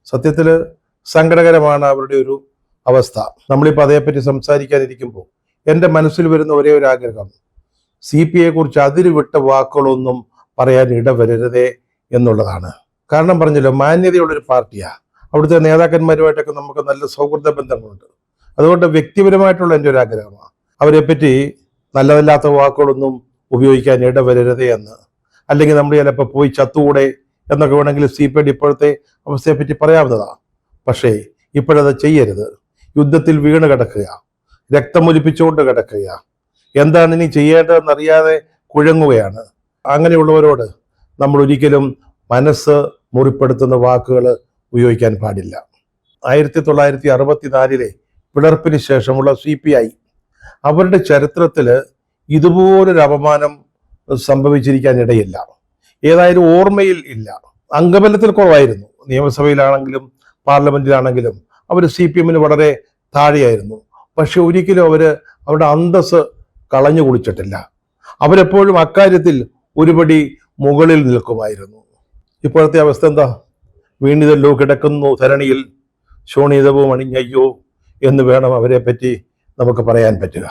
സത്യത്തിൽ സങ്കടകരമാണ് അവരുടെ ഒരു അവസ്ഥ. നമ്മളിപ്പോൾ അതേപ്പറ്റി സംസാരിക്കാനിരിക്കുമ്പോൾ എൻ്റെ മനസ്സിൽ വരുന്ന ഒരേ ഒരു ആഗ്രഹം, CPIയെ കുറിച്ച് അതിരുവിട്ട വാക്കുകളൊന്നും പറയാൻ ഇടവരരുതേ എന്നുള്ളതാണ്. കാരണം പറഞ്ഞല്ലോ, മാന്യതയുള്ളൊരു പാർട്ടിയാണ്. അവിടുത്തെ നേതാക്കന്മാരുമായിട്ടൊക്കെ നമുക്ക് നല്ല സൗഹൃദ ബന്ധങ്ങളുണ്ട്. അതുകൊണ്ട് വ്യക്തിപരമായിട്ടുള്ള എൻ്റെ ഒരു ആഗ്രഹമാണ് അവരെപ്പറ്റി നല്ലതല്ലാത്ത വാക്കുകളൊന്നും ഉപയോഗിക്കാൻ ഇടവരരുതേ എന്ന്. അല്ലെങ്കിൽ നമ്മൾ ചിലപ്പോൾ പോയി ചത്തുകൂടെ എന്നൊക്കെ വേണമെങ്കിൽ CPIയുടെ ഇപ്പോഴത്തെ അവസ്ഥയെപ്പറ്റി പറയാവുന്നതാണ്. പക്ഷേ ഇപ്പോഴത് ചെയ്യരുത്. യുദ്ധത്തിൽ വീണ് കിടക്കുക, രക്തമൊലിപ്പിച്ചുകൊണ്ട് കിടക്കുക, എന്താണ് ഇനി ചെയ്യേണ്ടതെന്നറിയാതെ കുഴങ്ങുകയാണ്. അങ്ങനെയുള്ളവരോട് നമ്മൾ ഒരിക്കലും മനസ്സ് മുറിപ്പെടുത്തുന്ന വാക്കുകൾ ഉപയോഗിക്കാൻ പാടില്ല. 1964 പിളർപ്പിന് ശേഷമുള്ള CPI അവരുടെ ചരിത്രത്തിൽ ഇതുപോലൊരു അപമാനം സംഭവിച്ചിരിക്കാൻ ഇടയില്ല. ഏതായാലും ഓർമ്മയിൽ ഇല്ല. അംഗബലത്തിൽ കുറവായിരുന്നു. നിയമസഭയിലാണെങ്കിലും പാർലമെന്റിലാണെങ്കിലും അവർ CPMന് വളരെ താഴെയായിരുന്നു. പക്ഷെ ഒരിക്കലും അവരുടെ അന്തസ് കളഞ്ഞു കുളിച്ചിട്ടില്ല. അവരെപ്പോഴും അക്കാര്യത്തിൽ ഒരുപടി മുകളിൽ നിൽക്കുമായിരുന്നു. ഇപ്പോഴത്തെ അവസ്ഥ എന്താ? വീണിതല്ലോ കിടക്കുന്നു ധരണിയിൽ ശോണിതവും അണിഞ്ഞയ്യോ എന്ന് വേണം അവരെ പറ്റി നമുക്ക് പറയാൻ പറ്റുക.